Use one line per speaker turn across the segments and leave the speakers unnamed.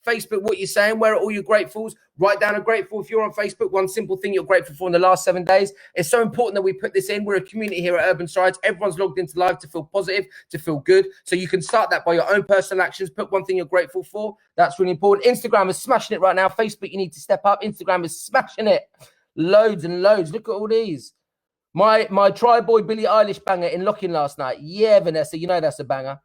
Facebook, what you're saying. Where are all your gratefuls? Write down a grateful. If you're on Facebook, one simple thing you're grateful for in the last 7 days. It's so important that we put this in. We're a community here at Urban Strides. Everyone's logged into live to feel positive, to feel good. So you can start that by your own personal actions. Put one thing you're grateful for. That's really important. Instagram is smashing it right now. Facebook, you need to step up. Instagram is smashing it. Loads and loads. Look at all these. My Tri-Boy Billie Eilish banger in Locking last night. Yeah, Vanessa, you know that's a banger.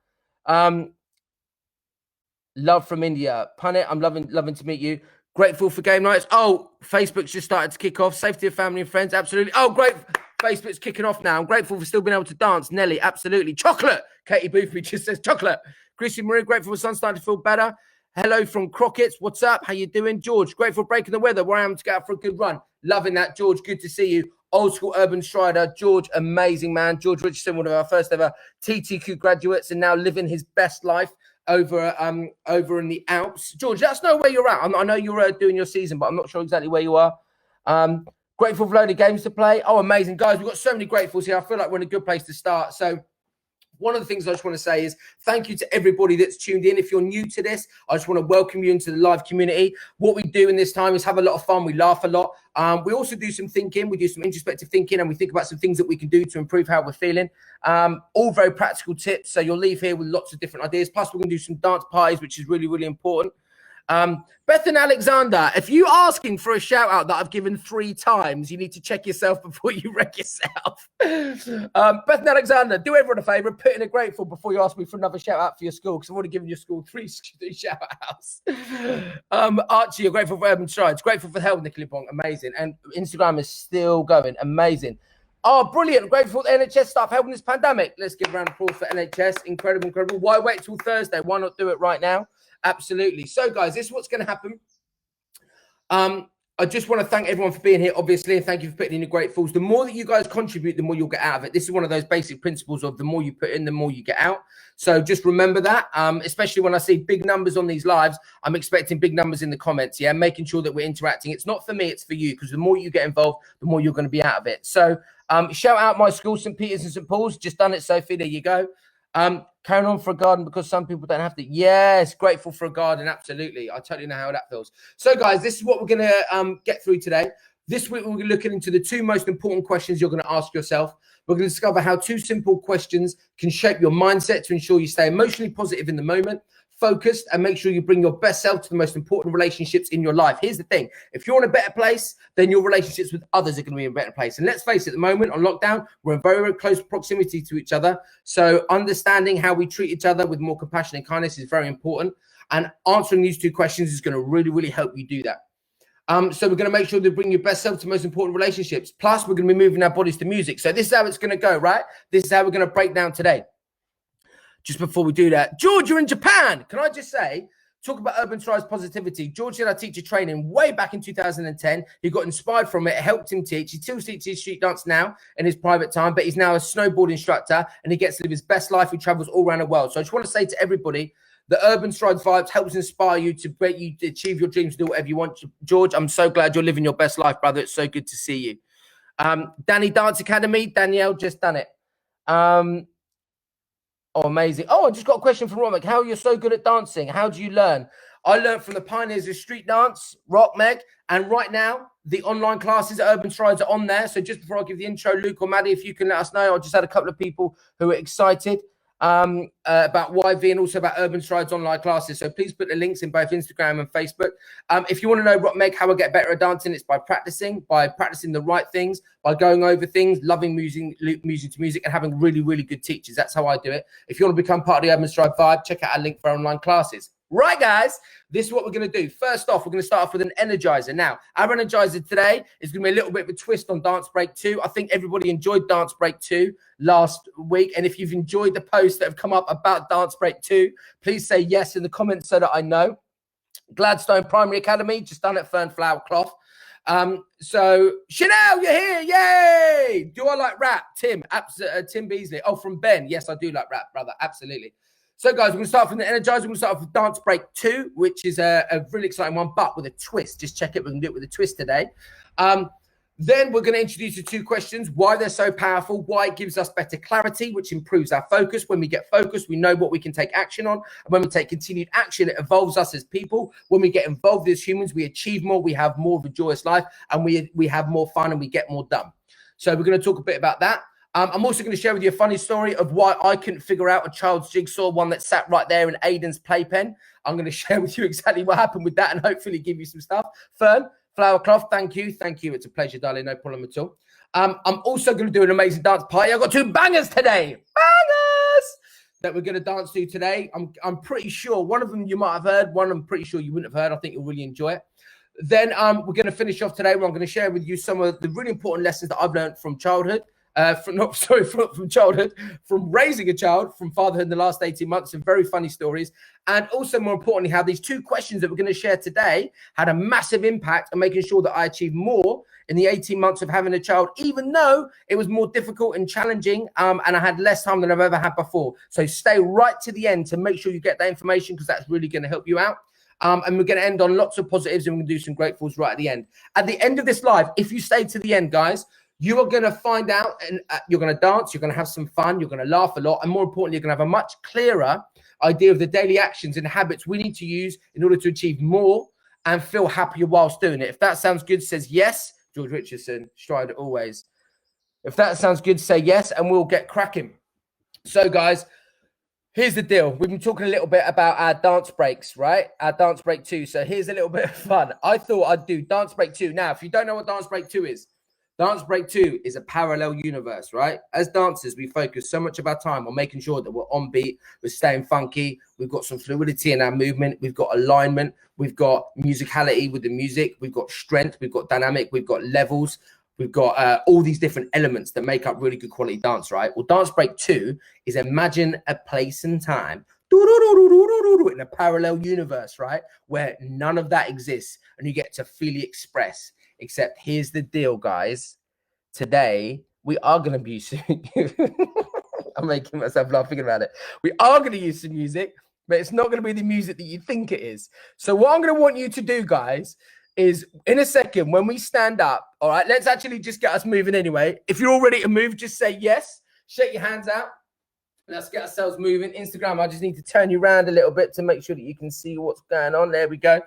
Love from India. Punit, I'm loving to meet you. Grateful for game nights. Oh, Facebook's just started to kick off. Safety of family and friends, absolutely. Oh, great. Facebook's kicking off now. I'm grateful for still being able to dance. Nelly, absolutely. Chocolate. Katie Boothby just says chocolate. Chrissy Marie, grateful for sun starting to feel better. Hello from Crockett's. What's up? How you doing? George, grateful for breaking the weather. Where I am to get out for a good run. Loving that, George. Good to see you. Old school urban strider. George, amazing man. George Richardson, one of our first ever TTQ graduates and now living his best life over in the Alps. George, let us know where you're at. I know you're doing your season, but I'm not sure exactly where you are. Grateful for a load of games to play. Oh, amazing. Guys, we've got so many gratefuls here. I feel like we're in a good place to start. So one of the things I just want to say is thank you to everybody that's tuned in. If you're new to this, I just want to welcome you into the live community. What we do in this time is have a lot of fun. We laugh a lot. We also do some thinking. We do some introspective thinking, and we think about some things that we can do to improve how we're feeling. All very practical tips. So you'll leave here with lots of different ideas. Plus, we're going to do some dance parties, which is really, really important. Bethan Alexander, if you're asking for a shout out that I've given 3 times, you need to check yourself before you wreck yourself. Bethan Alexander, do everyone a favor, put in a grateful before you ask me for another shout out for your school, because I've already given your school 3 shout outs. Archie, you're grateful for Urban Strides, grateful for the help, Nicola Bong, amazing. And Instagram is still going, amazing. Oh, brilliant. Grateful for the NHS staff helping this pandemic. Let's give a round of applause for NHS. Incredible, incredible. Why wait till Thursday? Why not do it right now? Absolutely. So, guys, this is what's going to happen. I just want to thank everyone for being here, obviously, and thank you for putting in your gratefuls. The more that you guys contribute, the more you'll get out of it. This is one of those basic principles of the more you put in, the more you get out. So just remember that, especially when I see big numbers on these lives, I'm expecting big numbers in the comments, yeah, making sure that we're interacting. It's not for me, it's for you, because the more you get involved, the more you're going to be out of it. So shout out my school, St. Peter's and St. Paul's. Just done it, Sophie. There you go. Carrying on for a garden because some people don't have to. Yes, grateful for a garden. Absolutely. I totally know how that feels. So, guys, this is what we're going to get through today. This week, we're looking into the 2 most important questions you're going to ask yourself. We're going to discover how 2 simple questions can shape your mindset to ensure you stay emotionally positive in the moment, focused, and make sure you bring your best self to the most important relationships in your life. Here's the thing. If you're in a better place, then your relationships with others are going to be in a better place. And let's face it, at the moment on lockdown, we're in very, very close proximity to each other. So understanding how we treat each other with more compassion and kindness is very important. And answering these 2 questions is going to really, really help you do that. So we're going to make sure to bring your best self to most important relationships. Plus, we're going to be moving our bodies to music. So this is how it's going to go, right? This is how we're going to break down today. Just before we do that, George, you're in Japan. Can I just say, talk about Urban Strides positivity. George did our teacher training way back in 2010. He got inspired from it. It helped him teach. He still teaches street dance now in his private time, but he's now a snowboard instructor and he gets to live his best life. He travels all around the world. So I just want to say to everybody, the Urban Strides vibes helps inspire you to make you achieve your dreams, do whatever you want. George, I'm so glad you're living your best life, brother. It's so good to see you. Danny Dance Academy, Danielle, just done it. Oh, amazing. Oh, I just got a question from Rock. How are you so good at dancing? How do you learn? I learned from the pioneers of street dance, Rock Meg, and right now, the online classes at Urban Strides are on there. So just before I give the intro, Luke or Maddie, if you can let us know, I just had a couple of people who are excited about YV and also about Urban Strides online classes. So please put the links in both Instagram and Facebook. If you want to know, Rock Meg, how I get better at dancing, it's by practicing the right things, by going over things, loving music to music, and having really, really good teachers. That's how I do it. If you want to become part of the Urban Stride vibe, check out our link for our online classes. Right, guys, this is what we're going to do. First off, we're going to start off with an energizer. Now, our energizer today is going to be a little bit of a twist on Dance Break 2. I think everybody enjoyed Dance Break 2 last week. And if you've enjoyed the posts that have come up about Dance Break 2, please say yes in the comments so that I know. Gladstone Primary Academy, just done at Fernflower Cloth. So Chanel, you're here. Yay! Do I like rap? Tim Beasley. Oh, from Ben. Yes, I do like rap, brother. Absolutely. So, guys, we're going to start from the Energizer. We're going to start off with Dance Break 2, which is a really exciting one, but with a twist. Just check it. We're going to do it with a twist today. Then we're going to introduce you to 2 questions, why they're so powerful, why it gives us better clarity, which improves our focus. When we get focused, we know what we can take action on. And when we take continued action, it evolves us as people. When we get involved as humans, we achieve more, we have more of a joyous life, and we have more fun and we get more done. So we're going to talk a bit about that. I'm also going to share with you a funny story of why I couldn't figure out a child's jigsaw, one that sat right there in Aiden's playpen. I'm going to share with you exactly what happened with that and hopefully give you some stuff. Fern, Flower Cloth, thank you. Thank you. It's a pleasure, darling. No problem at all. I'm also going to do an amazing dance party. I've got 2 bangers today. Bangers! That we're going to dance to today. I'm pretty sure one of them you might have heard. One I'm pretty sure you wouldn't have heard. I think you'll really enjoy it. Then we're going to finish off today where I'm going to share with you some of the really important lessons that I've learned from childhood. From childhood, from raising a child, from fatherhood in the last 18 months, some very funny stories. And also, more importantly, how these 2 questions that we're going to share today had a massive impact on making sure that I achieved more in the 18 months of having a child, even though it was more difficult and challenging, and I had less time than I've ever had before. So stay right to the end to make sure you get that information, because that's really going to help you out. And we're going to end on lots of positives, and we're going to do some gratefuls right at the end. At the end of this live, if you stay to the end, guys, you are going to find out, and you're going to dance, you're going to have some fun, you're going to laugh a lot, and more importantly, you're going to have a much clearer idea of the daily actions and habits we need to use in order to achieve more and feel happier whilst doing it. If that sounds good, says yes. George Richardson, stride always. If that sounds good, say yes, and we'll get cracking. So, guys, here's the deal. We've been talking a little bit about our dance breaks, right? Our dance break 2. So here's a little bit of fun. I thought I'd do dance break 2. Now, if you don't know what dance break 2 is, dance break 2 is a parallel universe, right? As dancers, we focus so much of our time on making sure that we're on beat, we're staying funky, we've got some fluidity in our movement, we've got alignment, we've got musicality with the music, we've got strength, we've got dynamic, we've got levels, we've got all these different elements that make up really good quality dance, right? Well, dance break 2 is imagine a place and time in a parallel universe, right? Where none of that exists and you get to freely express. Except here's the deal, guys. Today, we are going to be using... I'm making myself laugh thinking about it. We are going to use some music, but it's not going to be the music that you think it is. So what I'm going to want you to do, guys, is in a second, when we stand up, all right, let's actually just get us moving anyway. If you're all ready to move, just say yes. Shake your hands out. Let's get ourselves moving. Instagram, I just need to turn you around a little bit to make sure that you can see what's going on. There we go.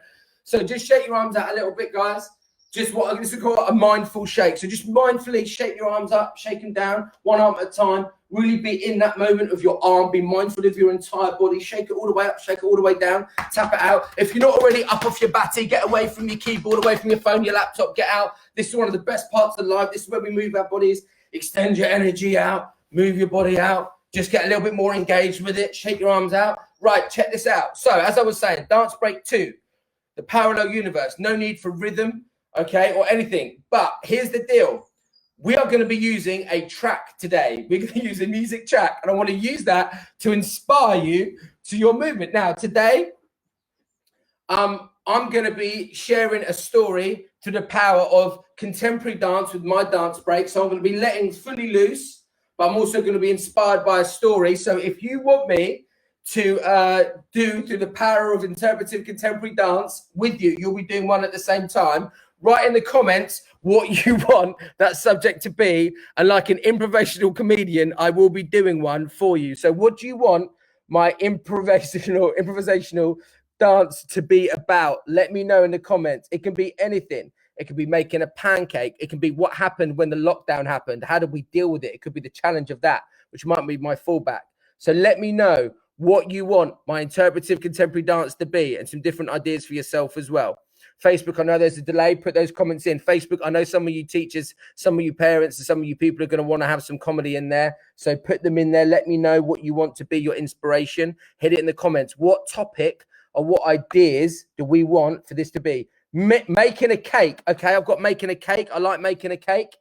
So just shake your arms out a little bit, guys. Just what I'm going to call a mindful shake. So just mindfully shake your arms up, shake them down, one arm at a time. Really be in that moment of your arm. Be mindful of your entire body. Shake it all the way up, shake it all the way down. Tap it out. If you're not already up off your batty, get away from your keyboard, away from your phone, your laptop, get out. This is one of the best parts of life. This is where we move our bodies. Extend your energy out. Move your body out. Just get a little bit more engaged with it. Shake your arms out. Right, check this out. So as I was saying, dance break 2, the parallel universe. No need for rhythm. Okay, or anything. But here's the deal. We are going to be using a track today. We're going to use a music track, and I want to use that to inspire you to your movement. Now, today, I'm going to be sharing a story to the power of contemporary dance with my dance break. So I'm going to be letting fully loose, but I'm also going to be inspired by a story. So if you want me to do through the power of interpretive contemporary dance with you, you'll be doing one at the same time. Write in the comments what you want that subject to be. And like an improvisational comedian, I will be doing one for you. So what do you want my improvisational dance to be about? Let me know in the comments. It can be anything. It could be making a pancake. It can be what happened when the lockdown happened. How did we deal with it? It could be the challenge of that, which might be my fallback. So let me know what you want my interpretive contemporary dance to be and some different ideas for yourself as well. Facebook, I know there's a delay. Put those comments in. Facebook, I know some of you teachers, some of you parents, and some of you people are going to want to have some comedy in there. So put them in there. Let me know what you want to be your inspiration. Hit it in the comments. What topic or what ideas do we want for this to be? Making a cake. Okay, I've got making a cake. I like making a cake.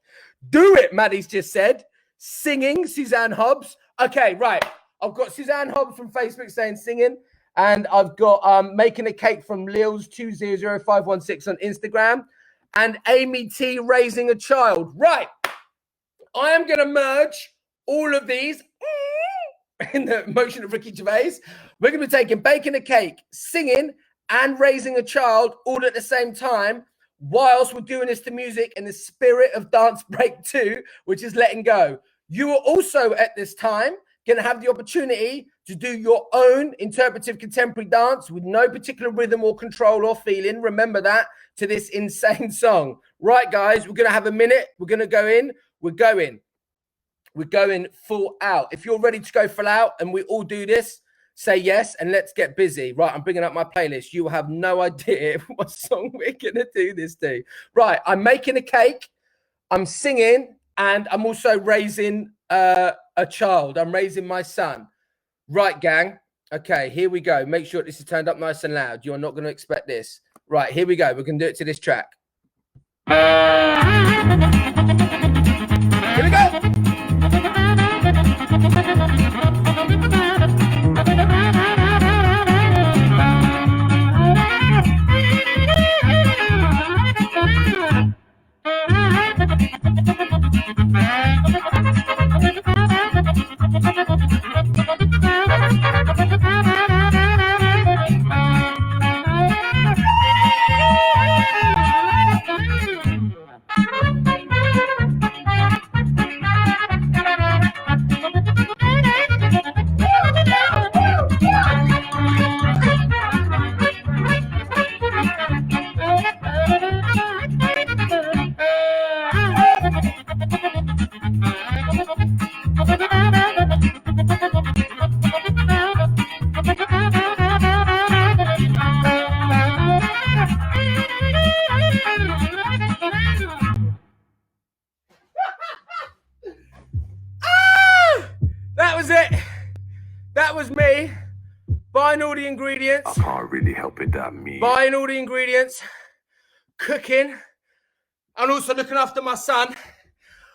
Do it, Maddie's just said. Singing, Suzanne Hobbs. Okay, right. I've got Suzanne Hobbs from Facebook saying singing. And I've got making a cake from Leals200516 on Instagram. And Amy T raising a child. Right. I am going to merge all of these in the motion of Ricky Gervais. We're going to be taking baking a cake, singing, and raising a child all at the same time. whilst we're doing this to music in the spirit of Dance Break 2, which is letting go. You are also at this time going to have the opportunity to do your own interpretive contemporary dance with no particular rhythm or control or feeling. Remember that, to this insane song. Right, guys, we're going to have a minute. We're going to go in. We're going full out. If you're ready to go full out and we all do this, say yes and let's get busy. Right, I'm bringing up my playlist. You will have no idea what song we're going to do this to. Right, I'm making a cake. I'm singing. And I'm also raising a child. I'm raising my son. Right, gang. Okay, here we go. Make sure this is turned up nice and loud. You're not going to expect this. Right, here we go. We're going to do it to this track. Here we go. That was it. That was me buying all the ingredients.
I can't really help it, that me.
Buying all the ingredients, cooking, and also looking after my son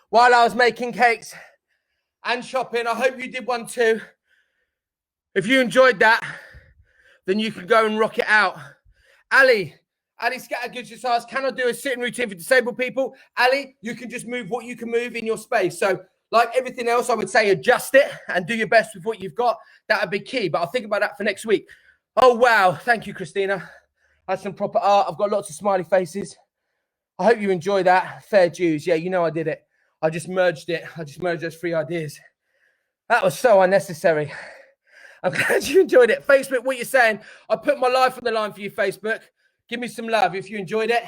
while I was making cakes and shopping. I hope you did one too. If you enjoyed that, then you can go and rock it out. Ali Scattergood just asked, can I do a sitting routine for disabled people? Ali, you can just move what you can move in your space. So like everything else, I would say adjust it and do your best with what you've got. That would be key, but I'll think about that for next week. Oh, wow. Thank you, Christina. That's some proper art. I've got lots of smiley faces. I hope you enjoy that. Fair dues. Yeah, you know I did it. I just merged it. I just merged those 3 ideas. That was so unnecessary. I'm glad you enjoyed it. Facebook, what you're saying, I put my life on the line for you, Facebook. Give me some love if you enjoyed it.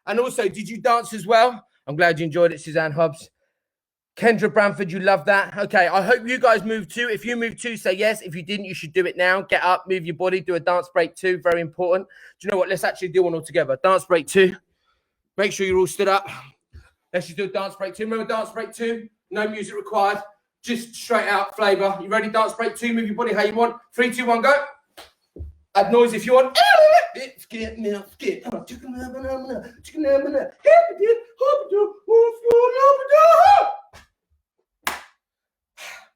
And also, did you dance as well? I'm glad you enjoyed it, Suzanne Hobbs. Kendra Bramford, you love that. Okay, I hope you guys move too. If you move too, say yes. If you didn't, you should do it now. Get up, move your body, do a dance break too. Very important. Do you know what? Let's actually do one all together. Dance break 2. Make sure you're all stood up. Let's just do a dance break 2. Remember dance break 2? No music required. Just straight out flavor. You ready? Dance break 2. Move your body how you want. 3, 2, 1, go. Add noise if you want. It's get milk, get chicken.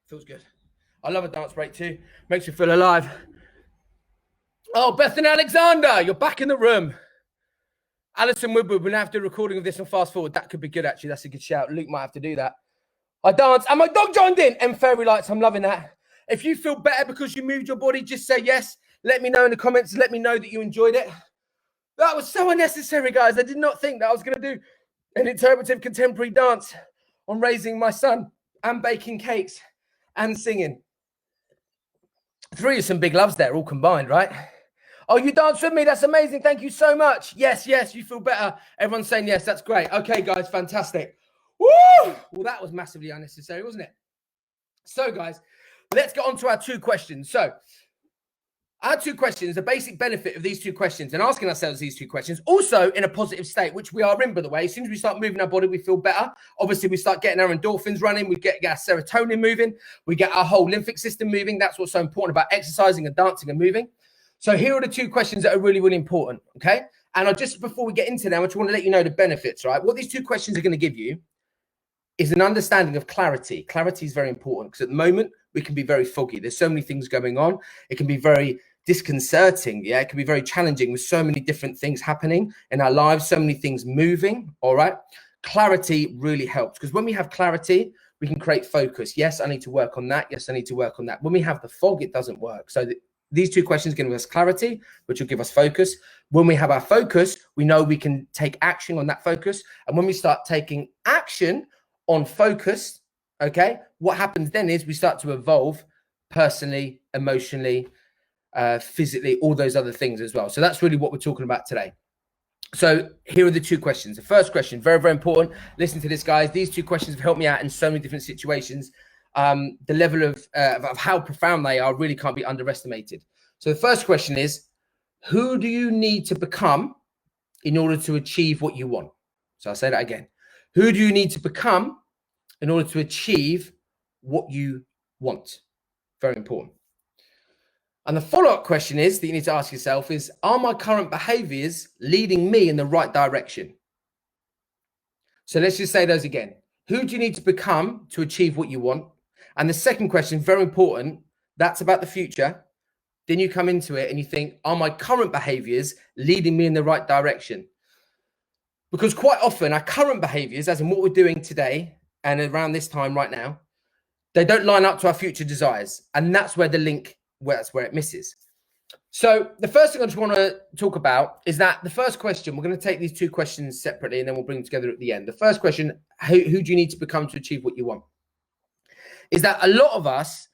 Feels good. I love a dance break too. Makes you feel alive. Oh, Bethan Alexander, you're back in the room. Alison Woodward, we're going to have to do a recording of this and fast forward. That could be good, actually. That's a good shout. Luke might have to do that. I dance and my dog joined in. And fairy lights, I'm loving that. If you feel better because you moved your body, just say yes. Let me know in the comments. Let me know that you enjoyed it. That was so unnecessary, guys. I did not think that I was going to do an interpretive contemporary dance on raising my son and baking cakes and singing. 3 of some big loves there, all combined, right? Oh, you danced with me. That's amazing. Thank you so much. Yes, you feel better. Everyone's saying yes. That's great. Okay, guys, fantastic. Woo! Well, that was massively unnecessary, wasn't it? So, guys, let's get on to our 2 questions. So, our 2 questions, the basic benefit of these 2 questions and asking ourselves these 2 questions, also in a positive state, which we are in, by the way. As soon as we start moving our body, we feel better. Obviously, we start getting our endorphins running. We get our serotonin moving. We get our whole lymphic system moving. That's what's so important about exercising and dancing and moving. So here are the 2 questions that are really, really important, okay? And just before we get into them, I just want to let you know the benefits, right? What these 2 questions are going to give you is an understanding of clarity. Clarity is very important because at the moment, we can be very foggy. There's so many things going on. It can be very disconcerting. Yeah, it can be very challenging with so many different things happening in our lives, so many things moving. All right. Clarity really helps because when we have clarity, we can create focus. Yes, I need to work on that. Yes, I need to work on that. When we have the fog, it doesn't work. So These two questions give us clarity, which will give us focus. When we have our focus, we know we can take action on that focus. And when we start taking action on focus, okay, what happens then is we start to evolve personally, emotionally, physically, all those other things as well. So that's really what we're talking about today. So here are the two questions. The first question, very, very important. Listen to this, guys. These two questions have helped me out in so many different situations. The level of how profound they are really can't be underestimated. So the first question is, who do you need to become in order to achieve what you want? So I'll say that again. Who do you need to become in order to achieve what you want? Very important. And the follow-up question is that you need to ask yourself is, are my current behaviors leading me in the right direction? So let's just say those again. Who do you need to become to achieve what you want? And the second question, very important, that's about the future. Then you come into it and you think, are my current behaviors leading me in the right direction? Because quite often our current behaviors, as in what we're doing today and around this time right now, they don't line up to our future desires. And that's where the link, that's where it misses. So the first thing I just want to talk about is that the first question, we're going to take these two questions separately and then we'll bring them together at the end. The first question, who do you need to become to achieve what you want? Is that a lot of us,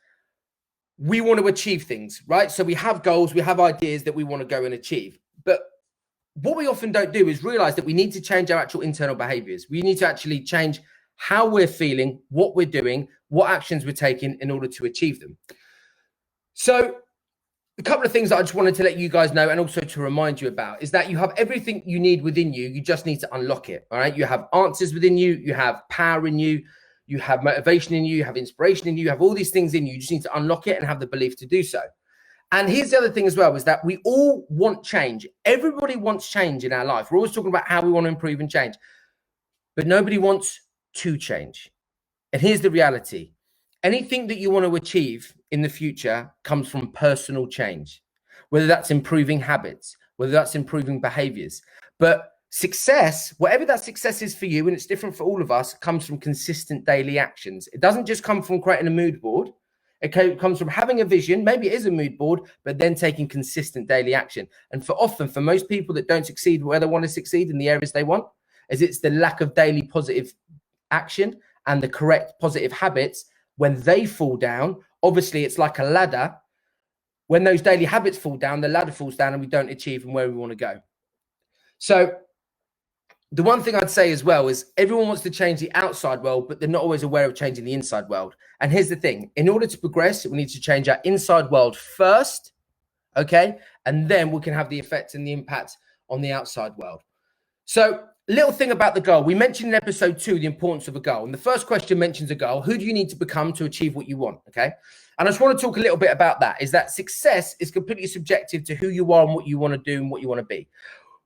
we want to achieve things, right? So we have goals, we have ideas that we want to go and achieve. But what we often don't do is realize that we need to change our actual internal behaviors. We need to actually change how we're feeling, what we're doing, what actions we're taking in order to achieve them. So a couple of things that I just wanted to let you guys know and also to remind you about is that you have everything you need within you. You just need to unlock it, all right? You have answers within you. You have power in you. You have motivation in you. You have inspiration in you. You have all these things in you. You just need to unlock it and have the belief to do so. And here's the other thing as well, is that we all want change. Everybody wants change in our life. We're always talking about how we want to improve and change, but nobody wants to change. And here's the reality. Anything that you want to achieve in the future comes from personal change, whether that's improving habits, whether that's improving behaviors. But success, whatever that success is for you, and it's different for all of us, comes from consistent daily actions. It doesn't just come from creating a mood board. It comes from having a vision. Maybe it is a mood board, but then taking consistent daily action. And for most people that don't succeed where they want to succeed in the areas they want, is it's the lack of daily positive action and the correct positive habits. When they fall down, obviously it's like a ladder. When those daily habits fall down, the ladder falls down and we don't achieve where we want to go. So the one thing I'd say as well is everyone wants to change the outside world, but they're not always aware of changing the inside world. And here's the thing. In order to progress, we need to change our inside world first, okay? And then we can have the effect and the impact on the outside world. So little thing about the goal. We mentioned in episode 2 the importance of a goal. And the first question mentions a goal. Who do you need to become to achieve what you want? Okay. And I just want to talk a little bit about that, is that success is completely subjective to who you are and what you want to do and what you want to be.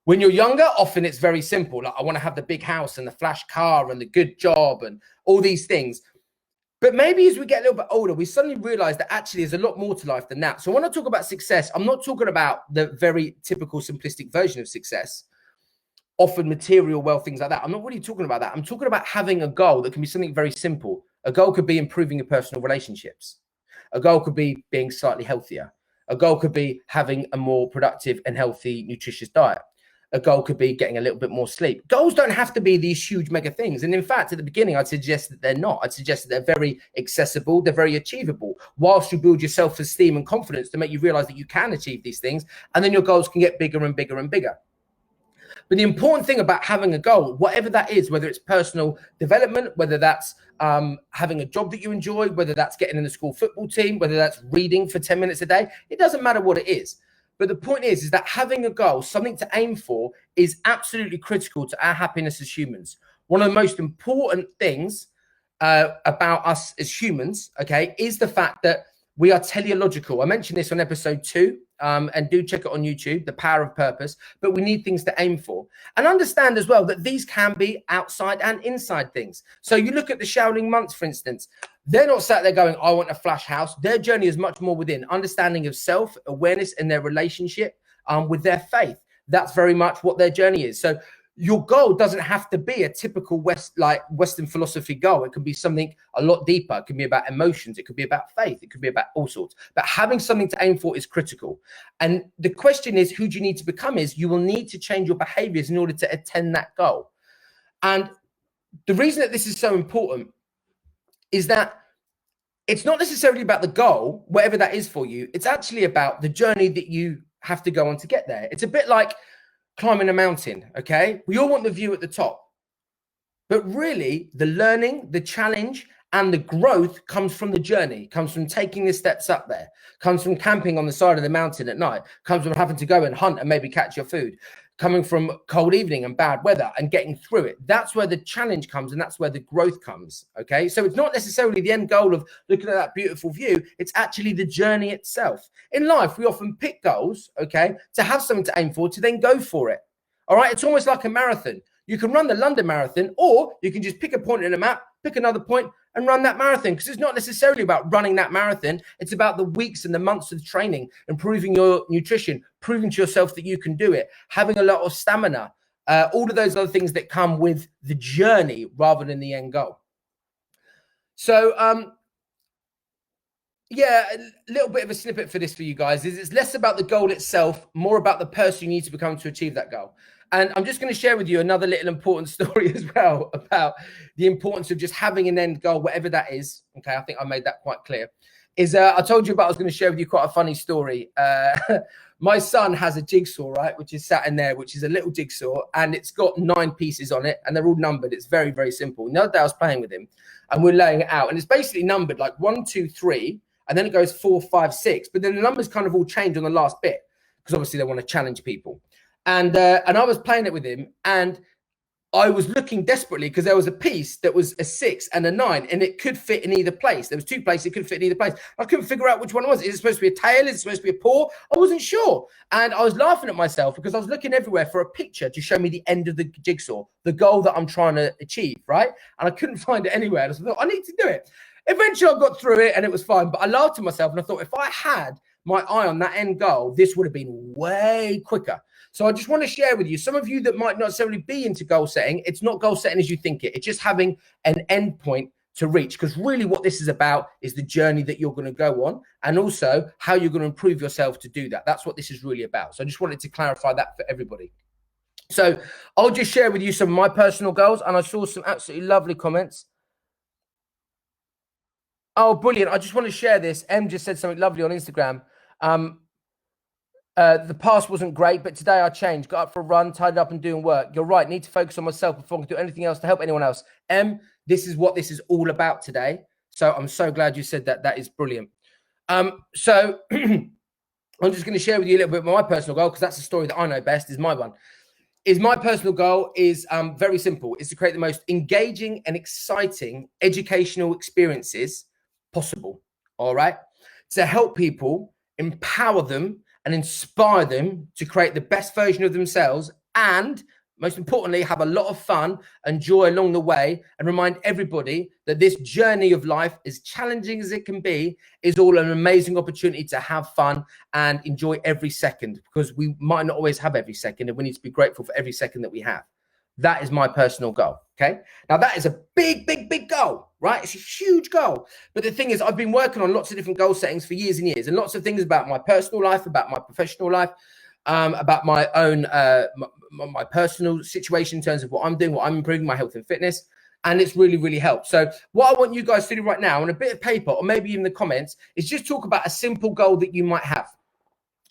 When you're younger, often it's very simple. Like, I want to have the big house and the flash car and the good job and all these things. But maybe as we get a little bit older, we suddenly realize that actually there's a lot more to life than that. So when I talk about success, I'm not talking about the very typical simplistic version of success, often material wealth, things like that. I'm not really talking about that. I'm talking about having a goal that can be something very simple. A goal could be improving your personal relationships. A goal could be being slightly healthier. A goal could be having a more productive and healthy, nutritious diet. A goal could be getting a little bit more sleep. Goals don't have to be these huge mega things. And in fact, at the beginning, I'd suggest that they're not. I'd suggest that they're very accessible. They're very achievable, whilst you build your self-esteem and confidence to make you realize that you can achieve these things. And then your goals can get bigger and bigger and bigger. But the important thing about having a goal, whatever that is, whether it's personal development, whether that's having a job that you enjoy, whether that's getting in the school football team, whether that's reading for 10 minutes a day, it doesn't matter what it is. But the point is that having a goal, something to aim for, is absolutely critical to our happiness as humans. One of the most important things about us as humans, okay, is the fact that we are teleological. I mentioned this on episode 2, and do check it on YouTube, The Power of Purpose. But we need things to aim for. And understand as well that these can be outside and inside things. So you look at the Shaolin monks, for instance. They're not sat there going, I want a flash house. Their journey is much more within understanding of self-awareness and their relationship with their faith. That's very much what their journey is. So your goal doesn't have to be a typical Western philosophy goal. It could be something a lot deeper. It could be about emotions. It could be about faith. It could be about all sorts. But having something to aim for is critical. And the question is, who do you need to become? Is you will need to change your behaviors in order to attain that goal. And the reason that this is so important is that it's not necessarily about the goal, whatever that is for you. It's actually about the journey that you have to go on to get there. It's a bit like climbing a mountain, okay? We all want the view at the top. But really, the learning, the challenge, and the growth comes from the journey, comes from taking the steps up there, comes from camping on the side of the mountain at night, comes from having to go and hunt and maybe catch your food, coming from cold evening and bad weather and getting through it. That's where the challenge comes, and that's where the growth comes, okay? So it's not necessarily the end goal of looking at that beautiful view. It's actually the journey itself. In life, we often pick goals, okay, to have something to aim for, to then go for it, all right? It's almost like a marathon. You can run the London Marathon, or you can just pick a point in a map, pick another point, and run that marathon, because it's not necessarily about running that marathon. It's about the weeks and the months of training, improving your nutrition, proving to yourself that you can do it, having a lot of stamina, all of those other things that come with the journey rather than the end goal. So, yeah, a little bit of a snippet for this for you guys is it's less about the goal itself, more about the person you need to become to achieve that goal. And I'm just going to share with you another little important story as well about the importance of just having an end goal, whatever that is. Okay, I think I made that quite clear. I told you about I was going to share with you quite a funny story. My son has a jigsaw, right, which is sat in there, which is a little jigsaw, and it's got 9 pieces on it, and they're all numbered. It's very, very simple. The other day I was playing with him, and we're laying it out, and it's basically numbered like 1, 2, 3, and then it goes 4, 5, 6. But then the numbers kind of all change on the last bit because obviously they want to challenge people. And I was playing it with him, and I was looking desperately because there was a piece that was a 6 and a 9, and it could fit in either place. There was 2 places it could fit in either place. I couldn't figure out which one it was. Is it supposed to be a tail? Is it supposed to be a paw? I wasn't sure. And I was laughing at myself because I was looking everywhere for a picture to show me the end of the jigsaw, the goal that I'm trying to achieve, right? And I couldn't find it anywhere. And I thought, I need to do it. Eventually, I got through it, and it was fine. But I laughed at myself, and I thought, if I had my eye on that end goal, this would have been way quicker. So I just want to share with you, some of you that might not necessarily be into goal setting, it's not goal setting as you think it. It's just having an end point to reach, because really what this is about is the journey that you're going to go on, and also how you're going to improve yourself to do that. That's what this is really about. So I just wanted to clarify that for everybody. So I'll just share with you some of my personal goals, and I saw some absolutely lovely comments. Oh, brilliant. I just want to share this. Em just said something lovely on Instagram. The past wasn't great, but today I changed. Got up for a run, tidied up and doing work. You're right. Need to focus on myself before I can do anything else to help anyone else. This is what this is all about today. So I'm so glad you said that. That is brilliant. So I'm just going to share with you a little bit of my personal goal, because that's the story that I know best, is my one. My personal goal is very simple. It's to create the most engaging and exciting educational experiences possible. All right. To help people, empower them, and inspire them to create the best version of themselves, and most importantly, have a lot of fun and joy along the way, and remind everybody that this journey of life, as challenging as it can be, is all an amazing opportunity to have fun and enjoy every second, because we might not always have every second, and we need to be grateful for every second that we have. That is my personal goal. Okay. Now that is a big, big, big goal, right? It's a huge goal. But the thing is, I've been working on lots of different goal settings for years and years, and lots of things about my personal life, about my professional life, about my own, my personal situation in terms of what I'm doing, what I'm improving, my health and fitness. And it's really, really helped. So what I want you guys to do right now on a bit of paper, or maybe even the comments, is just talk about a simple goal that you might have.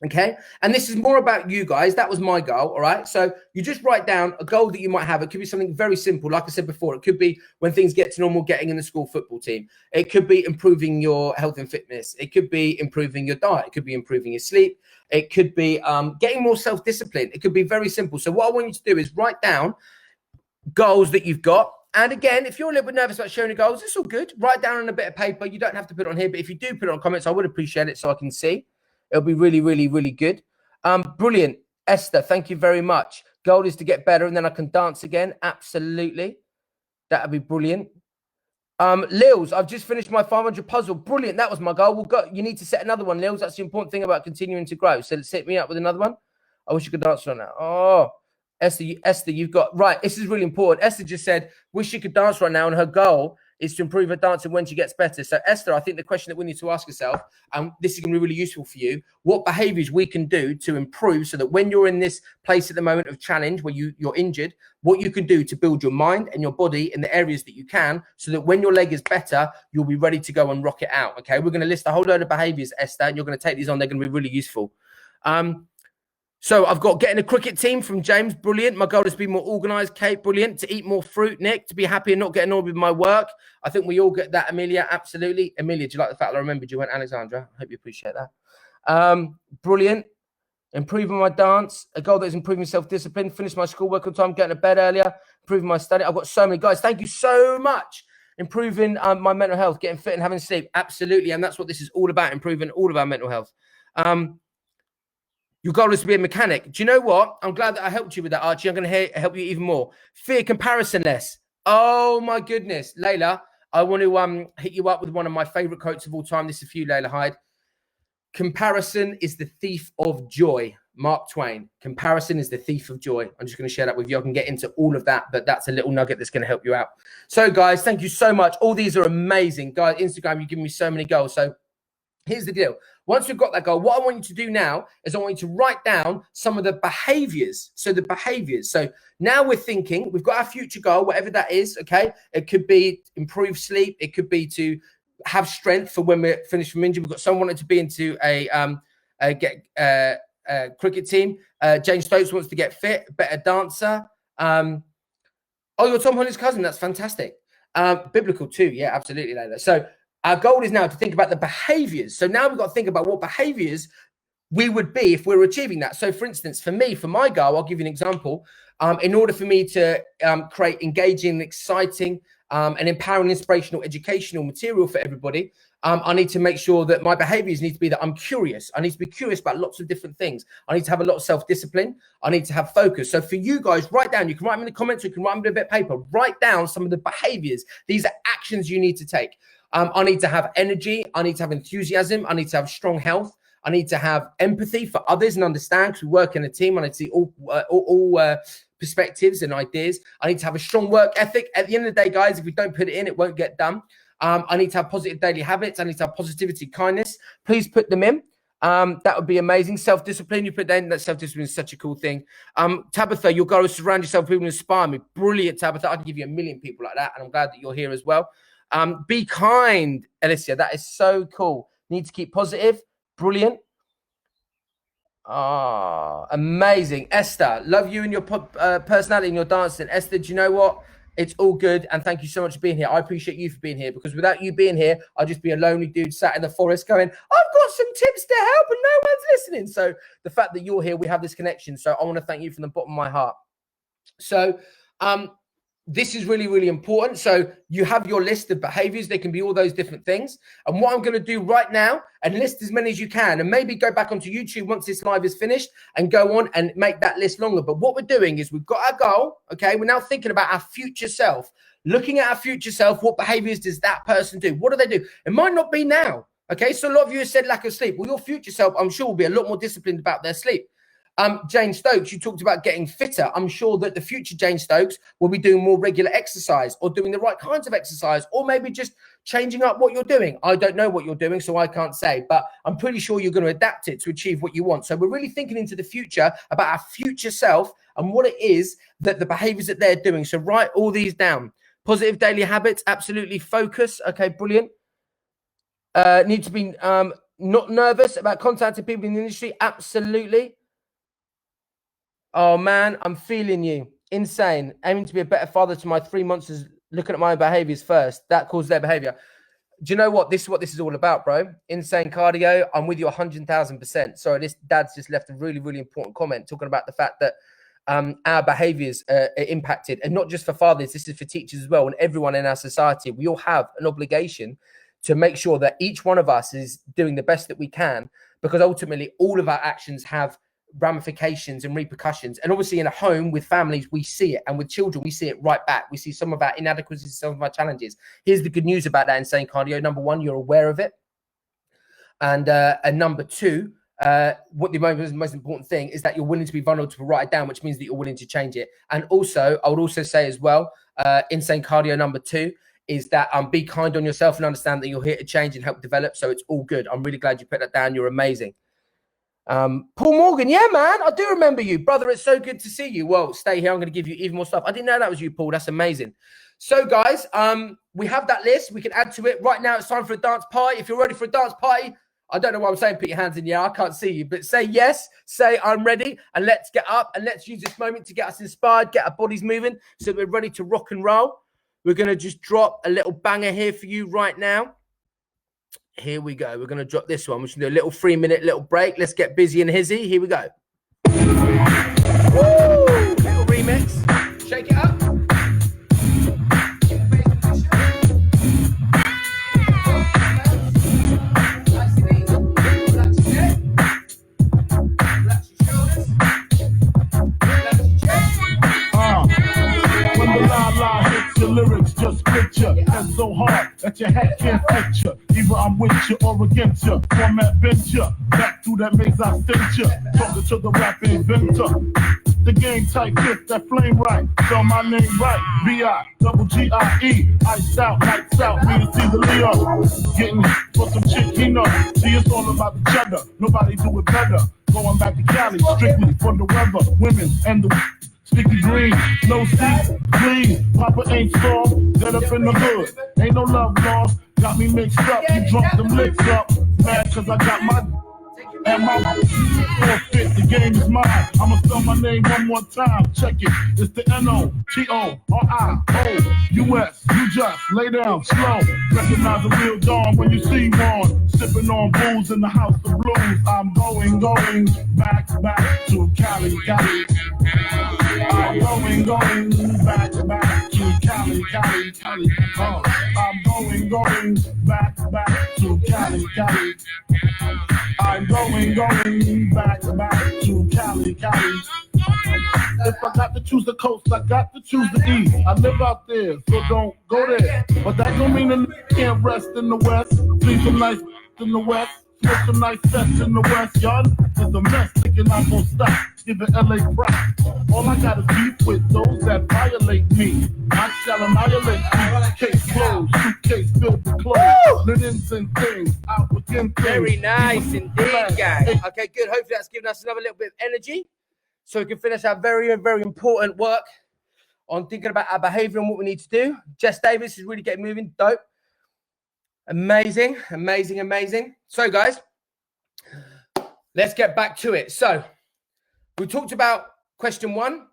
Okay. And this is more about you guys. That was my goal. All right. So you just write down a goal that you might have. It could be something very simple. Like I said before, it could be when things get to normal, getting in the school football team. It could be improving your health and fitness. It could be improving your diet. It could be improving your sleep. It could be getting more self-discipline. It could be very simple. So what I want you to do is write down goals that you've got. And again, if you're a little bit nervous about sharing the goals, it's all good. Write down on a bit of paper. You don't have to put it on here, but if you do put it on comments, I would appreciate it so I can see. It'll be really, really, really good. Brilliant. Esther, thank you very much. Goal is to get better, and then I can dance again. Absolutely. That would be brilliant. Lils, I've just finished my 500 puzzle. Brilliant. That was my goal. You need to set another one, Lils. That's the important thing about continuing to grow. So let's hit me up with another one. I wish you could dance on that. Oh, Esther, you've got right. This is really important. Esther just said, wish she could dance right now, and her goal is to improve her dancing when she gets better. So, Esther, I think the question that we need to ask ourselves, and this is going to be really useful for you, what behaviors we can do to improve so that when you're in this place at the moment of challenge where you're injured, what you can do to build your mind and your body in the areas that you can, so that when your leg is better, you'll be ready to go and rock it out. Okay, we're going to list a whole load of behaviors, Esther, and you're going to take these on. They're going to be really useful. So I've got getting a cricket team from James, brilliant. My goal is to be more organised, Kate, brilliant. To eat more fruit, Nick. To be happy and not get annoyed with my work. I think we all get that, Amelia, absolutely. Amelia, do you like the fact that I remembered you went Alexandra? I hope you appreciate that. Brilliant. Improving my dance. A goal that is improving self-discipline. Finish my schoolwork on time, getting to bed earlier. Improving my study. I've got so many guys. Thank you so much. Improving my mental health, getting fit and having sleep. Absolutely. And that's what this is all about, improving all of our mental health. Your goal is to be a mechanic. Do you know what? I'm glad that I helped you with that, Archie. I'm going to help you even more. Fear comparison less. Oh, my goodness. Layla, I want to hit you up with one of my favorite quotes of all time. This is for you, Layla Hyde. Comparison is the thief of joy. Mark Twain. Comparison is the thief of joy. I'm just going to share that with you. I can get into all of that, but that's a little nugget that's going to help you out. So, guys, thank you so much. All these are amazing. Guys, Instagram, you give me so many goals. So, here's the deal. Once we've got that goal, what I want you to do now is I want you to write down some of the behaviors. So the behaviors. So now we're thinking, we've got our future goal, whatever that is, okay? It could be improve sleep. It could be to have strength for when we're finished from injury. We've got someone wanting to be into a cricket team. Jane Stokes wants to get fit, better dancer. Oh, you're Tom Holland's cousin. That's fantastic. Biblical too. Yeah, absolutely, Layla. So our goal is now to think about the behaviors. So now we've got to think about what behaviors we would be if we were achieving that. So, for instance, for me, for my goal, I'll give you an example. In order for me to create engaging, exciting, and empowering, inspirational, educational material for everybody, I need to make sure that my behaviors need to be that I'm curious. I need to be curious about lots of different things. I need to have a lot of self-discipline. I need to have focus. So for you guys, write down. You can write them in the comments. Or you can write them in a bit of paper. Write down some of the behaviors. These are actions you need to take. I need to have energy. I need to have enthusiasm. I need to have strong health. I need to have empathy for others and understand, because we work in a team. I need to see all perspectives and ideas. I need to have a strong work ethic. At the end of the day, guys, if we don't put it in, it won't get done. I need to have positive daily habits. I need to have positivity, kindness. Please put them in. That would be amazing. Self-discipline, you put that in. That self-discipline is such a cool thing. Tabitha, your goal is to surround yourself with people who inspire me. Brilliant, Tabitha. I can give you a million people like that, and I'm glad that you're here as well. Be kind, Alicia. That is so cool. Need to keep positive. Brilliant. Amazing. Esther, love you and your personality and your dancing. Esther, do you know what? It's all good. And thank you so much for being here. I appreciate you for being here, because without you being here, I'd just be a lonely dude sat in the forest going, I've got some tips to help and no one's listening. So the fact that you're here, we have this connection. So I want to thank you from the bottom of my heart. So, this is really, really important. So you have your list of behaviors. They can be all those different things. And what I'm going to do right now, and list as many as you can, and maybe go back onto YouTube once this live is finished and go on and make that list longer. But what we're doing is we've got our goal. Okay. We're now thinking about our future self, looking at our future self. What behaviors does that person do? What do they do? It might not be now. Okay. So a lot of you have said lack of sleep. Well, your future self, I'm sure, will be a lot more disciplined about their sleep. Jane Stokes, you talked about getting fitter. I'm sure that the future Jane Stokes will be doing more regular exercise, or doing the right kinds of exercise, or maybe just changing up what you're doing. I don't know what you're doing, so I can't say, but I'm pretty sure you're going to adapt it to achieve what you want. So we're really thinking into the future about our future self and what it is that the behaviors that they're doing. So write all these down. Positive daily habits, absolutely. Focus. Okay, brilliant. Need to be not nervous about contacting people in the industry. Absolutely. Oh, man, I'm feeling you. Insane. Aiming to be a better father to my 3 months is looking at my behaviors first. That caused their behavior. Do you know what? This is what this is all about, bro. Insane cardio. I'm with you 100,000%. Sorry, this dad's just left a really, really important comment talking about the fact that our behaviors are impacted. And not just for fathers, this is for teachers as well, and everyone in our society. We all have an obligation to make sure that each one of us is doing the best that we can, because ultimately all of our actions have ramifications and repercussions. And obviously in a home with families, we see it, and with children, we see it right back. We see some of our inadequacies, some of our challenges. Here's the good news about that insane cardio. Number one, you're aware of it. And number two, what the most important thing is that you're willing to be vulnerable to write it down, which means that you're willing to change it. And also, I would also say as well, insane cardio number 2 is that be kind on yourself and understand that you're here to change and help develop. So it's all good. I'm really glad you put that down. You're amazing. Paul Morgan, yeah, man, I do remember you, brother. It's so good to see you. Well, stay here. I'm going to give you even more stuff. I didn't know that was you, Paul. That's amazing. So, guys, we have that list. We can add to it. Right now, it's time for a dance party. If you're ready for a dance party, I don't know what I'm saying. Put your hands in the air. I can't see you, but say yes. Say I'm ready, and let's get up and let's use this moment to get us inspired, get our bodies moving, so that we're ready to rock and roll. We're going to just drop a little banger here for you right now. Here we go. We're going to drop this one. We're just going to do a little 3-minute little break. Let's get busy and hizzy. Here we go. Woo! Little remix. Shake it up.
Your lyrics just split you, and so hard that your head can't fit you. Either I'm with you or against you. Format bent you, back through that maze I sent you. Talking to the rap inventor. The game tight, get that flame right. Spell my name right, B-I-double-G-I-E. Iced out, lights out, me and Caesar Leo. Getting for some chick, he know. See, it's all about the cheddar. Nobody do it better. Going back to Cali, strictly for the weather, women, and the sticky green, no seats, clean. Papa ain't strong, dead up in the hood. Ain't no love lost, got me mixed up. You drunk them lips up, mad cause I got my and my forfeit. The game is mine. I'ma spell my name one more time. Check it. It's the N-O-T-O-R-I-O-U-S. You just lay down slow. Recognize a real dawn when you see one. Sipping on booze in the house of blues. I'm going back to Cali. I'm going back to Cali. I'm going back to Cali. I'm going back to Cali. If I got to choose the coast, I got to choose the east. I live out there, so don't go there. But that don't mean a can't rest in the west. See some nice in the west. Smoke some nice sets in the west. Y'all is a mess, thinking I'm gonna stop. Give it LA pride. All I got is beef with those that violate me. I shall annihilate you. Case closed, suitcase filled with clothes. Linens and things, out within things.
Very nice indeed, guys. Okay, good. Hopefully that's given us another little bit of energy so we can finish our very, very important work on thinking about our behavior and what we need to do. Jess Davis is really getting moving. Dope. Amazing. So, guys, let's get back to it. So, we talked about question 1,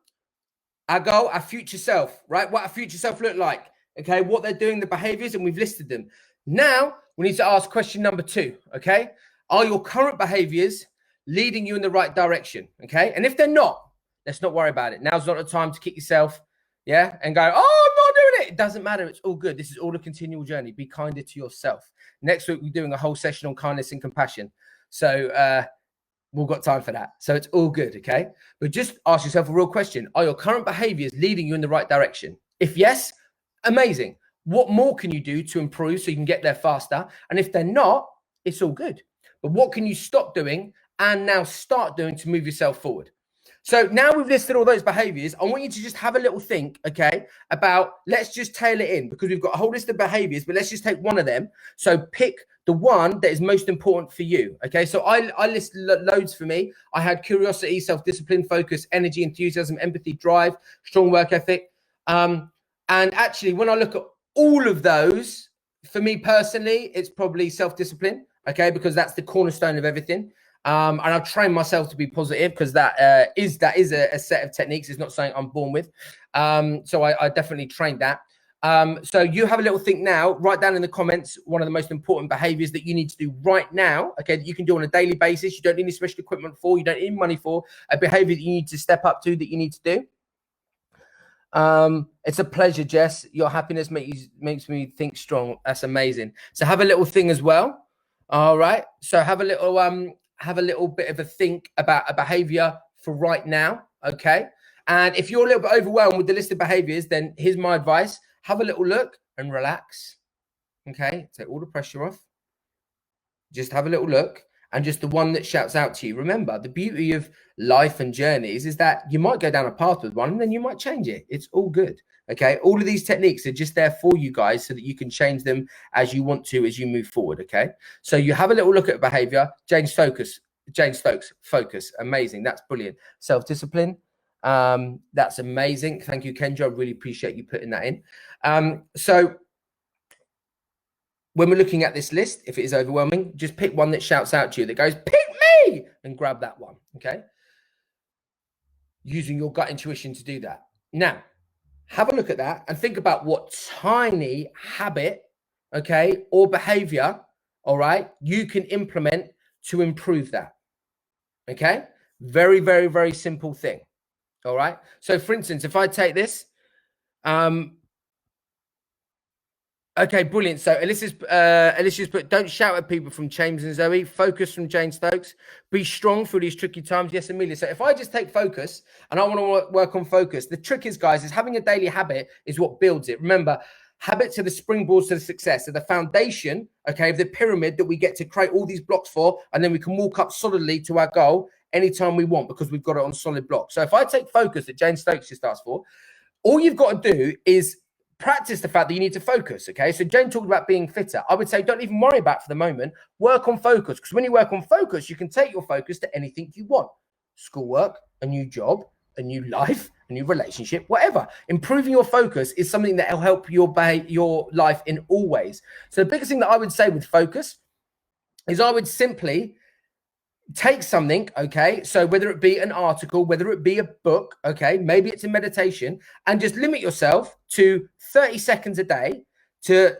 our goal, our future self, right? What our future self look like, okay? What they're doing, the behaviors, and we've listed them. Now, we need to ask question number 2, okay? Are your current behaviors leading you in the right direction, okay? And if they're not, let's not worry about it. Now's not the time to kick yourself, yeah? And go, oh, I'm not doing it. It doesn't matter. It's all good. This is all a continual journey. Be kinder to yourself. Next week, we're doing a whole session on kindness and compassion. So, we've got time for that. So it's all good, okay? But just ask yourself a real question. Are your current behaviors leading you in the right direction? If yes, amazing. What more can you do to improve so you can get there faster? And if they're not, it's all good. But what can you stop doing and now start doing to move yourself forward? So now we've listed all those behaviors. I want you to just have a little think, okay, about let's just tail it in because we've got a whole list of behaviors, but let's just take one of them. So pick the one that is most important for you, okay? So I list loads for me. I had curiosity, self-discipline, focus, energy, enthusiasm, empathy, drive, strong work ethic. And actually, when I look at all of those, for me personally, it's probably self-discipline, okay? Because that's the cornerstone of everything. And I've trained myself to be positive because that is a set of techniques. It's not something I'm born with. So I definitely trained that. So you have a little think now, write down in the comments one of the most important behaviors that you need to do right now, okay, that you can do on a daily basis. You don't need any special equipment for, you don't need money for, a behavior that you need to step up to, that you need to do. It's a pleasure, Jess. Your happiness makes me think strong. That's amazing. So have a little thing as well. All right. So have a little bit of a think about a behavior for right now. Okay. And if you're a little bit overwhelmed with the list of behaviors, then here's my advice. Have a little look and relax. Okay. Take all the pressure off. Just have a little look and just the one that shouts out to you. Remember, the beauty of life and journeys is that you might go down a path with one and then you might change it. It's all good. Okay. All of these techniques are just there for you guys so that you can change them as you want to as you move forward. Okay. So you have a little look at behavior. Jane Stokes, focus. Amazing. That's brilliant. Self-discipline. That's amazing. Thank you, Kendra. I really appreciate you putting that in. So when we're looking at this list, if it is overwhelming, just pick one that shouts out to you, that goes, pick me, and grab that one. Okay. Using your gut intuition to do that. Now, have a look at that and think about what tiny habit, okay, or behavior, all right, you can implement to improve that. Okay. Very, very, very simple thing. All right. So for instance, if I take this, okay, brilliant. So Alicia's put, don't shout at people from James and Zoe. Focus from Jane Stokes. Be strong through these tricky times. Yes, Amelia. So if I just take focus and I want to work on focus, the trick is, guys, is having a daily habit is what builds it. Remember, habits are the springboards to the success. They're the foundation, okay, of the pyramid that we get to create all these blocks for, and then we can walk up solidly to our goal anytime we want because we've got it on solid blocks. So if I take focus that Jane Stokes just asked for, all you've got to do is practice the fact that you need to focus, okay? So Jane talked about being fitter. I would say don't even worry about it for the moment. Work on focus, because when you work on focus, you can take your focus to anything you want. Schoolwork, a new job, a new life, a new relationship, whatever. Improving your focus is something that will help your life in all ways. So the biggest thing that I would say with focus is I would simply take something, okay? So whether it be an article, whether it be a book, okay? Maybe it's a meditation, and just limit yourself to 30 seconds a day to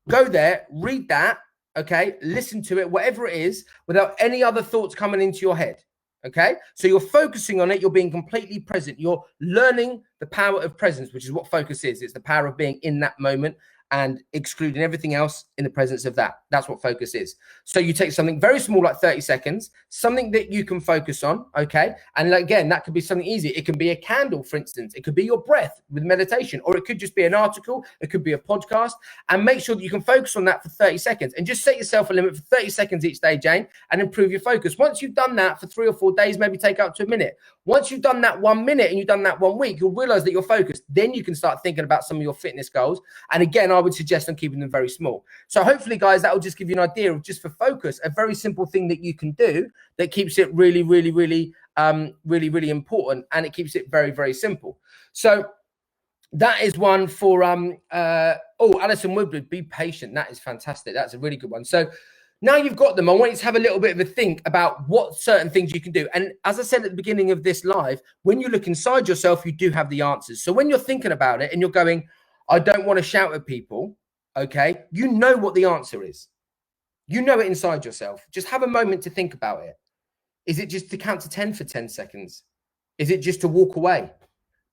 go there, read that, okay? Listen to it, whatever it is, without any other thoughts coming into your head, okay? So you're focusing on it. You're being completely present. You're learning the power of presence, which is what focus is. It's the power of being in that moment and excluding everything else in the presence of that. That's what focus is. So you take something very small, like 30 seconds, something that you can focus on, okay? And again, that could be something easy. It can be a candle, for instance. It could be your breath with meditation, or it could just be an article. It could be a podcast. And make sure that you can focus on that for 30 seconds. And just set yourself a limit for 30 seconds each day, Jane, and improve your focus. Once you've done that for 3 or 4 days, maybe take up to a minute. Once you've done that 1 minute and you've done that 1 week, you'll realize that you're focused. Then you can start thinking about some of your fitness goals. And again, I would suggest on keeping them very small. So hopefully, guys, that will just give you an idea of, just for focus, a very simple thing that you can do that keeps it really, really, really, really important. And it keeps it very, very simple. So that is one for, Alison Woodward, be patient. That is fantastic. That's a really good one. So now you've got them, I want you to have a little bit of a think about what certain things you can do. And as I said at the beginning of this live, when you look inside yourself, you do have the answers. So when you're thinking about it and you're going, I don't want to shout at people, okay, you know what the answer is. You know it inside yourself. Just have a moment to think about it. Is it just to count to 10 for 10 seconds? Is it just to walk away?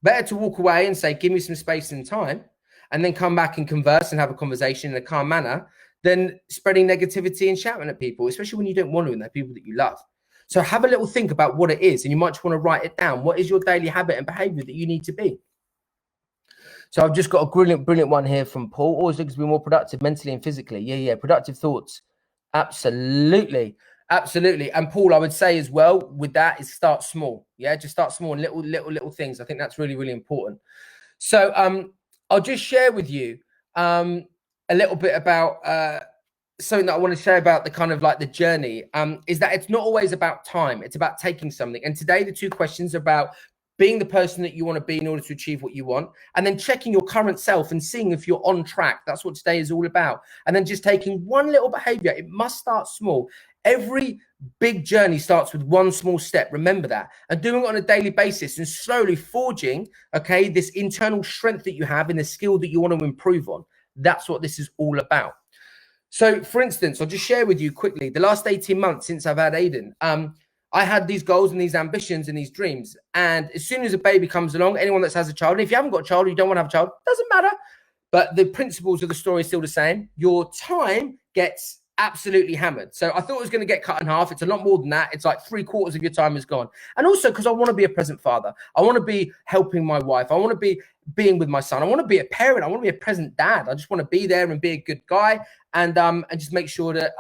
Better to walk away and say, give me some space and time, and then come back and converse and have a conversation in a calm manner, than spreading negativity and shouting at people, especially when you don't want to, and they're people that you love. So have a little think about what it is, and you might just want to write it down. What is your daily habit and behavior that you need to be? So I've just got a brilliant one here from Paul. Always looking to be more productive mentally and physically. Yeah. Productive thoughts. Absolutely. And Paul, I would say as well with that is start small. Yeah, just start small and little things. I think that's really, really important. So I'll just share with you a little bit about something that I want to share about the kind of like the journey, is that it's not always about time. It's about taking something. And today, the 2 questions are about being the person that you want to be in order to achieve what you want, and then checking your current self and seeing if you're on track. That's what today is all about. And then just taking one little behavior. It must start small. Every big journey starts with one small step. Remember that. And doing it on a daily basis and slowly forging, okay, this internal strength that you have in the skill that you want to improve on. That's what this is all about. So, for instance, I'll just share with you quickly, the last 18 months since I've had Aiden, I had these goals and these ambitions and these dreams. And as soon as a baby comes along, anyone that has a child, and if you haven't got a child or you don't want to have a child, doesn't matter. But the principles of the story is still the same. Your time gets absolutely hammered. So I thought it was going to get cut in half. It's a lot more than that. It's like 3/4 of your time is gone. And also because I want to be a present father. I want to be helping my wife. I want to be being with my son. I want to be a parent. I want to be a present dad. I just want to be there and be a good guy and just make sure that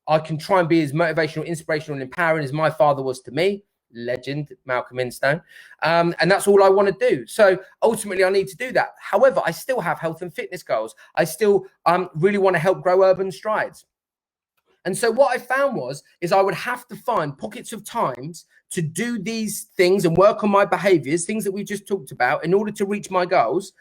I can try and be as motivational, inspirational, and empowering as my father was to me. Legend, Malcolm Instone. And that's all I want to do. So ultimately, I need to do that. However, I still have health and fitness goals. I still really want to help grow Urban Strides. And so what I found is I would have to find pockets of times to do these things and work on my behaviors, things that we just talked about, in order to reach my goals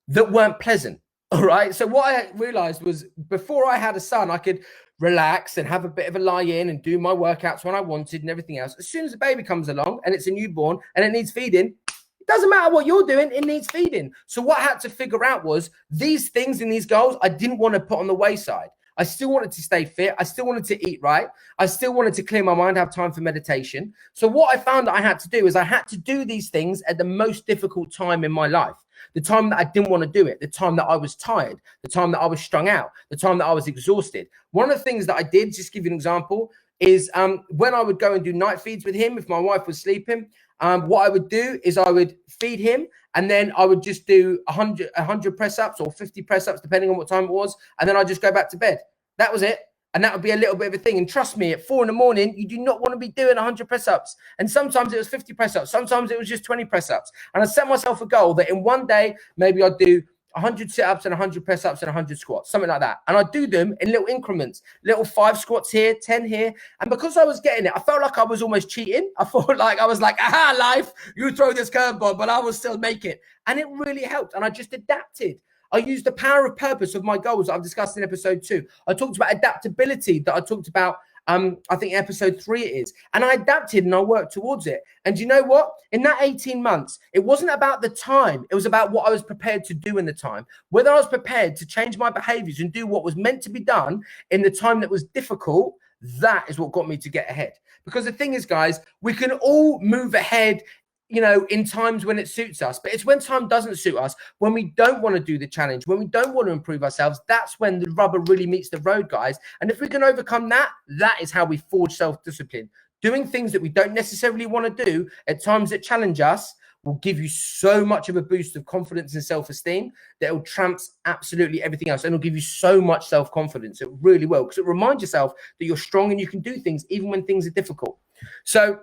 that weren't pleasant. All right. So what I realized was, before I had a son, I could relax and have a bit of a lie in and do my workouts when I wanted and everything else. As soon as the baby comes along and it's a newborn and it needs feeding, it doesn't matter what you're doing, it needs feeding. So what I had to figure out was, these things and these goals I didn't want to put on the wayside. I still wanted to stay fit. I still wanted to eat right. I still wanted to clear my mind, have time for meditation. So what I found that I had to do is I had to do these things at the most difficult time in my life. The time that I didn't want to do it, the time that I was tired, the time that I was strung out, the time that I was exhausted. One of the things that I did, just give you an example, is when I would go and do night feeds with him, if my wife was sleeping, what I would do is I would feed him, and then I would just do 100 press-ups or 50 press-ups, depending on what time it was, and then I'd just go back to bed. That was it. And that would be a little bit of a thing. And trust me, at 4 a.m, you do not want to be doing 100 press-ups. And sometimes it was 50 press-ups. Sometimes it was just 20 press-ups. And I set myself a goal that in one day, maybe I'd do 100 sit-ups and 100 press-ups and 100 squats, something like that. And I'd do them in little increments, little 5 squats here, 10 here. And because I was getting it, I felt like I was almost cheating. I felt like I was like, aha, life, you throw this curveball, but I will still make it. And it really helped. And I just adapted. I used the power of purpose of my goals that I've discussed in episode 2. I talked about adaptability that I talked about, I think episode 3 it is. And I adapted and I worked towards it. And you know what? In that 18 months, it wasn't about the time. It was about what I was prepared to do in the time. Whether I was prepared to change my behaviors and do what was meant to be done in the time that was difficult, that is what got me to get ahead. Because the thing is, guys, we can all move ahead, you know, in times when it suits us, but it's when time doesn't suit us, when we don't want to do the challenge, when we don't want to improve ourselves, that's when the rubber really meets the road, guys. And if we can overcome that, that is how we forge self-discipline. Doing things that we don't necessarily want to do at times that challenge us will give you so much of a boost of confidence and self-esteem that it will trumps absolutely everything else. And it'll give you so much self-confidence. It really will, because it reminds yourself that you're strong and you can do things even when things are difficult. So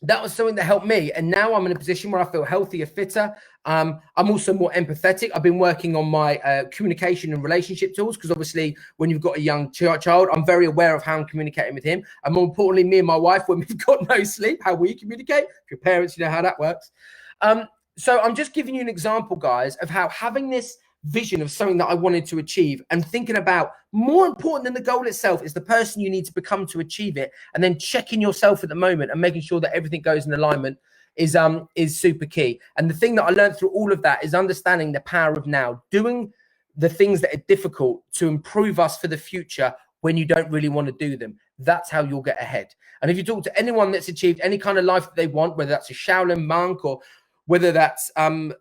that was something that helped me. And now I'm in a position where I feel healthier, fitter. I'm also more empathetic. I've been working on my communication and relationship tools, because obviously when you've got a young child, I'm very aware of how I'm communicating with him. And more importantly, me and my wife, when we've got no sleep, how we communicate. If your parents, you know how that works. So I'm just giving you an example, guys, of how having this vision of something that I wanted to achieve and thinking about, more important than the goal itself is the person you need to become to achieve it, and then checking yourself at the moment and making sure that everything goes in alignment is super key. And the thing that I learned through all of that is understanding the power of now, doing the things that are difficult to improve us for the future when you don't really want to do them. That's how you'll get ahead. And if you talk to anyone that's achieved any kind of life that they want, whether that's a Shaolin monk or whether that's,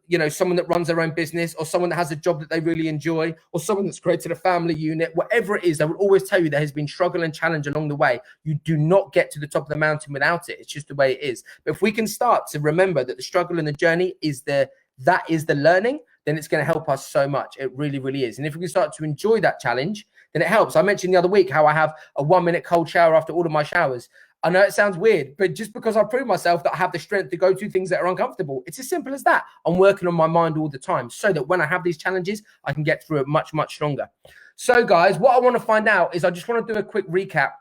you know, someone that runs their own business, or someone that has a job that they really enjoy, or someone that's created a family unit, whatever it is, they will always tell you there has been struggle and challenge along the way. You do not get to the top of the mountain without it. It's just the way it is. But if we can start to remember that the struggle and the journey is that is the learning, then it's going to help us so much. It really, really is. And if we can start to enjoy that challenge, then it helps. I mentioned the other week how I have a 1-minute cold shower after all of my showers. I know it sounds weird, but just because I prove myself that I have the strength to go do things that are uncomfortable, it's as simple as that. I'm working on my mind all the time so that when I have these challenges, I can get through it much, much stronger. So guys, what I want to find out is, I just want to do a quick recap.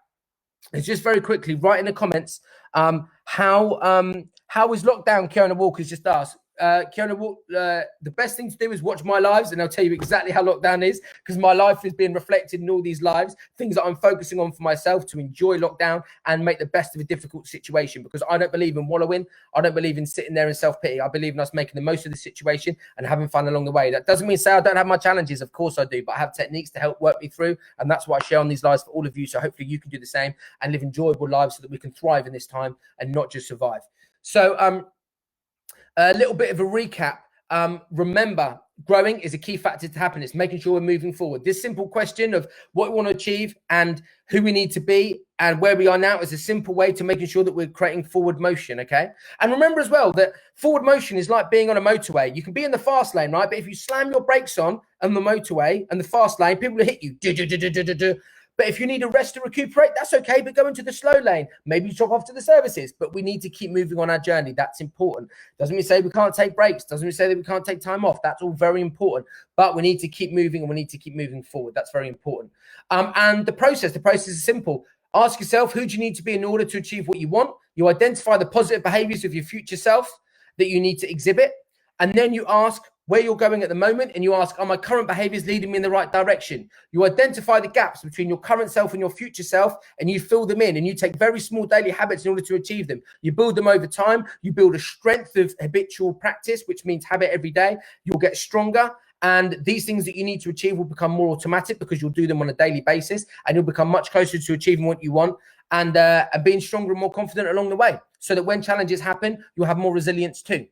It's just very quickly, write in the comments, how is lockdown? Kiona Walker's just asked. Kiona, the best thing to do is watch my lives, and I'll tell you exactly how lockdown is, because my life is being reflected in all these lives, things that I'm focusing on for myself to enjoy lockdown and make the best of a difficult situation, because I don't believe in wallowing. I don't believe in sitting there in self-pity. I believe in us making the most of the situation and having fun along the way. That doesn't mean say I don't have my challenges. Of course I do, but I have techniques to help work me through, and that's what I share on these lives for all of you. So hopefully you can do the same and live enjoyable lives so that we can thrive in this time and not just survive. So a little bit of a recap. Remember, growing is a key factor to happiness, making sure we're moving forward. This simple question of what we want to achieve and who we need to be and where we are now is a simple way to making sure that we're creating forward motion, okay? And remember as well that forward motion is like being on a motorway. You can be in the fast lane, right? But if you slam your brakes on the motorway and the fast lane, people will hit you. But if you need a rest to recuperate, that's okay, but go into the slow lane. Maybe drop off to the services, but we need to keep moving on our journey. That's important. Doesn't mean say we can't take breaks. Doesn't mean say that we can't take time off. That's all very important, but we need to keep moving and we need to keep moving forward. That's very important. And the process is simple. Ask yourself, who do you need to be in order to achieve what you want? You identify the positive behaviors of your future self that you need to exhibit. And then you ask where you're going at the moment, and you ask, are my current behaviors leading me in the right direction? You identify the gaps between your current self and your future self, and you fill them in, and you take very small daily habits in order to achieve them. You build them over time. You build a strength of habitual practice, which means habit every day. You'll get stronger, and these things that you need to achieve will become more automatic because you'll do them on a daily basis, and you'll become much closer to achieving what you want, and being stronger and more confident along the way, so that when challenges happen, you'll have more resilience too.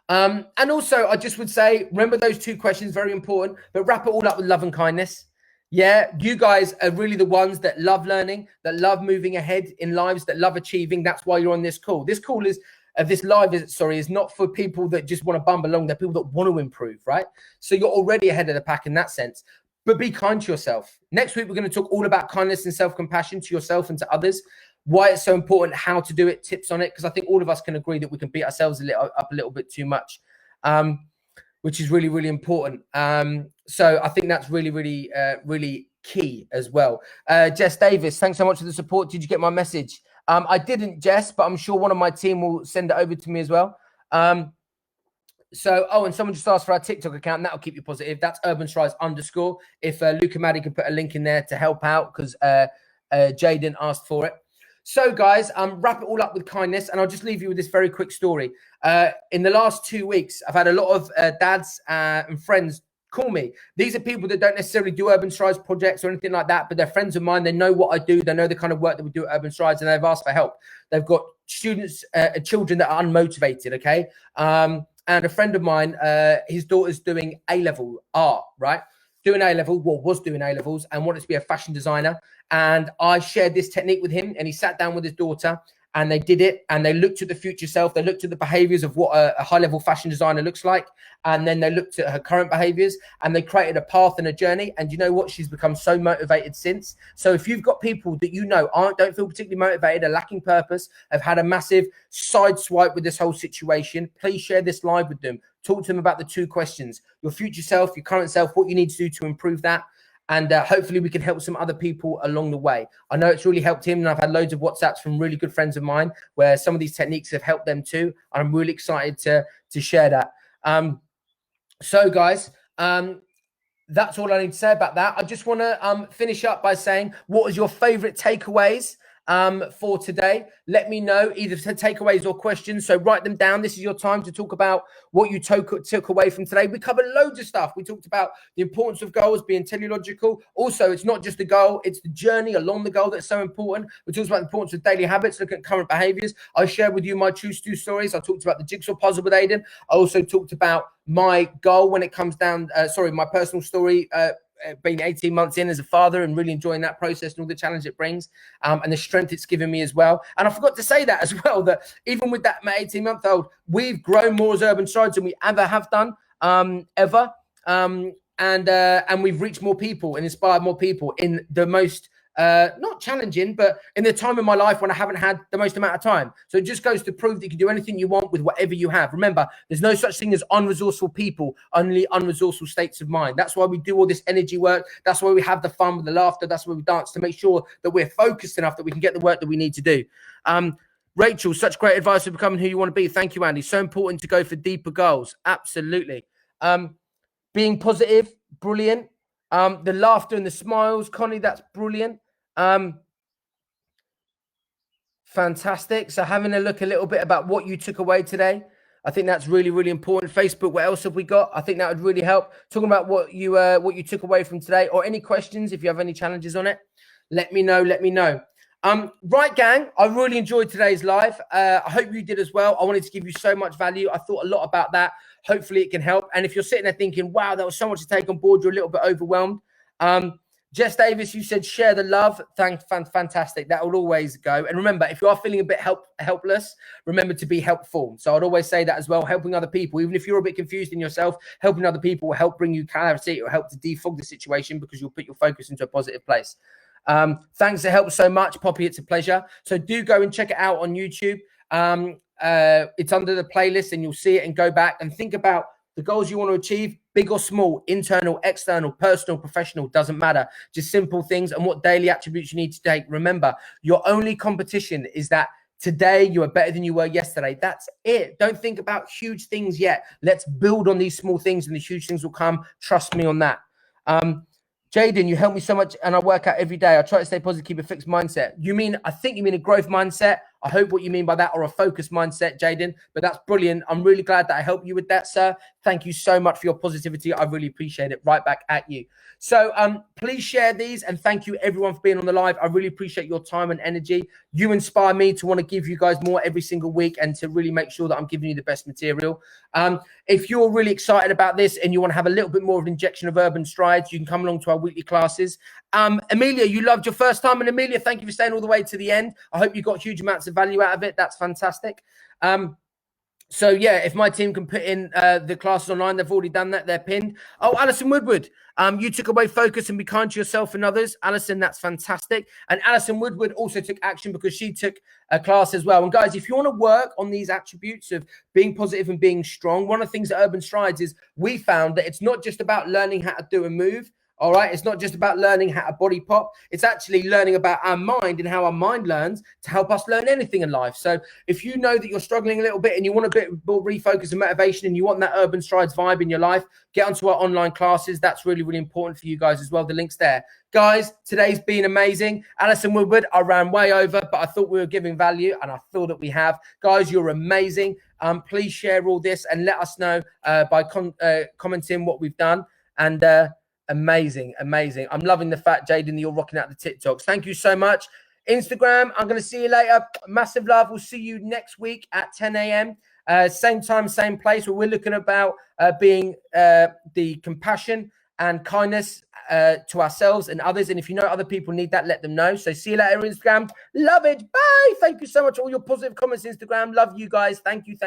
And also, I just would say, remember those 2 questions, very important, but wrap it all up with love and kindness. Yeah, you guys are really the ones that love learning, that love moving ahead in lives, that love achieving. That's why you're on this call. This call is, this live is not for people that just want to bumble along. They're people that want to improve, right? So you're already ahead of the pack in that sense. But be kind to yourself. Next week, we're going to talk all about kindness and self-compassion to yourself and to others. Why it's so important, how to do it, tips on it, because I think all of us can agree that we can beat ourselves up a little bit too much, which is really, really important. So I think that's really, really, really key as well. Jess Davis, thanks so much for the support. Did you get my message? I didn't, Jess, but I'm sure one of my team will send it over to me as well. And someone just asked for our TikTok account, and that'll keep you positive. That's urbanstrides_. If Luca Maddy can put a link in there to help out, because Jaden asked for it. So, guys, wrap it all up with kindness, and I'll just leave you with this very quick story. In the last 2 weeks, I've had a lot of dads and friends call me. These are people that don't necessarily do Urban Strides projects or anything like that, but they're friends of mine. They know what I do. They know the kind of work that we do at Urban Strides, and they've asked for help. They've got students, children that are unmotivated, okay? And a friend of mine, his daughter's doing A-level art, right? Doing A-level, was doing A-levels and wanted to be a fashion designer. And I shared this technique with him, and he sat down with his daughter, and they did it, and they looked at the future self. They looked at the behaviors of what a high-level fashion designer looks like, and then they looked at her current behaviors, and they created a path and a journey. And you know what? She's become so motivated since. So if you've got people that you know don't feel particularly motivated, are lacking purpose, have had a massive side swipe with this whole situation, please share this live with them. Talk to them about the 2 questions: your future self, your current self, what you need to do to improve that. And hopefully we can help some other people along the way. I know it's really helped him, and I've had loads of WhatsApps from really good friends of mine where some of these techniques have helped them too. I'm really excited to share that. So guys, that's all I need to say about that. I just want to finish up by saying, what was your favorite takeaways for today? Let me know, either takeaways or questions. So write them down. This is your time to talk about what you took away from today. We covered loads of stuff. We talked about the importance of goals, being teleological. Also, it's not just the goal, it's the journey along the goal that's so important. We talked about the importance of daily habits, looking at current behaviors. I shared with you my true Stu stories. I talked about the jigsaw puzzle with Aiden. I also talked about my goal when it comes down, my personal story, being 18 months in as a father and really enjoying that process and all the challenge it brings, and the strength it's given me as well. And I forgot to say that as well, that even with that 18-month-old, we've grown more as Urban Strides than we ever have done, ever. And we've reached more people and inspired more people in the most, not challenging, but in the time of my life when I haven't had the most amount of time. So it just goes to prove that you can do anything you want with whatever you have. Remember, there's no such thing as unresourceful people, only unresourceful states of mind. That's why we do all this energy work. That's why we have the fun with the laughter. That's why we dance, to make sure that we're focused enough that we can get the work that we need to do. Rachel, such great advice for becoming who you want to be. Thank you, Andy. So important to go for deeper goals. Absolutely. Being positive, brilliant. The laughter and the smiles, Connie, that's brilliant. Fantastic. So having a look a little bit about what you took away today, I think that's really, really important. Facebook, what else have we got? I think that would really help. Talking about what you took away from today, or any questions, if you have any challenges on it, let me know. Right, gang, I really enjoyed today's live. I hope you did as well. I wanted to give you so much value. I thought a lot about that. Hopefully it can help. And if you're sitting there thinking, wow, that was so much to take on board, you're a little bit overwhelmed, Jess Davis, you said share the love. Fantastic. That will always go. And remember, if you are feeling a bit helpless, remember to be helpful. So I'd always say that as well, helping other people, even if you're a bit confused in yourself, helping other people will help bring you clarity. It will help to defog the situation because you'll put your focus into a positive place. Thanks. It helps so much. Poppy, it's a pleasure. So do go and check it out on YouTube. It's under the playlist and you'll see it, and go back and think about the goals you want to achieve, big or small, internal, external, personal, professional, doesn't matter. Just simple things and what daily attributes you need to take. Remember, your only competition is that today you are better than you were yesterday. That's it. Don't think about huge things yet. Let's build on these small things and the huge things will come. Trust me on that. Jaden, you help me so much and I work out every day. I try to stay positive, keep a fixed mindset. I think you mean a growth mindset. I hope what you mean by that, or a focused mindset, Jaden, but that's brilliant. I'm really glad that I helped you with that, sir. Thank you so much for your positivity. I really appreciate it. Right back at you. So please share these, and thank you everyone for being on the live. I really appreciate your time and energy. You inspire me to want to give you guys more every single week and to really make sure that I'm giving you the best material. If you're really excited about this and you want to have a little bit more of an injection of urban strides, you can come along to our weekly classes. Amelia, you loved your first time, and Amelia, thank you for staying all the way to the end. I hope you got huge amounts of value out of it. That's fantastic. So yeah, if my team can put in the classes online, they've already done that. They're pinned. Oh, Alison Woodward, you took away focus and be kind to yourself and others. Alison, that's fantastic. And Alison Woodward also took action because she took a class as well. And guys, if you want to work on these attributes of being positive and being strong, one of the things at Urban Strides is we found that it's not just about learning how to do a move. All right. It's not just about learning how to body pop. It's actually learning about our mind and how our mind learns to help us learn anything in life. So if you know that you're struggling a little bit and you want a bit more refocus and motivation and you want that Urban Strides vibe in your life, get onto our online classes. That's really, really important for you guys as well. The link's there. Guys, today's been amazing. Alison Woodward, I ran way over, but I thought we were giving value and I feel that we have. Guys, you're amazing. Please share all this and let us know by commenting what we've done. And amazing. I'm loving the fact, Jaden, that you're rocking out the TikToks. Thank you so much. Instagram, I'm going to see you later. Massive love. We'll see you next week at 10 a.m. Same time, same place, where we're looking about being the compassion and kindness to ourselves and others. And if you know other people need that, let them know. So see you later, Instagram. Love it. Bye. Thank you so much for all your positive comments, Instagram. Love you guys. Thank you.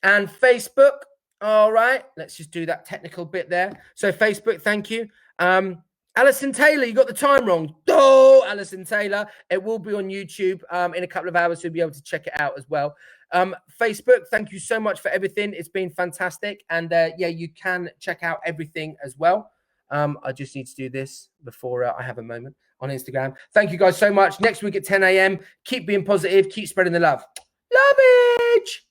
And Facebook. All right, let's just do that technical bit there. So Facebook, thank you. Alison Taylor, you got the time wrong. Oh, Alison Taylor. It will be on YouTube in a couple of hours, so you'll be able to check it out as well. Facebook, thank you so much for everything. It's been fantastic. And yeah, you can check out everything as well. I just need to do this before I have a moment on Instagram. Thank you guys so much. Next week at 10 a.m. Keep being positive. Keep spreading the love. Lovage.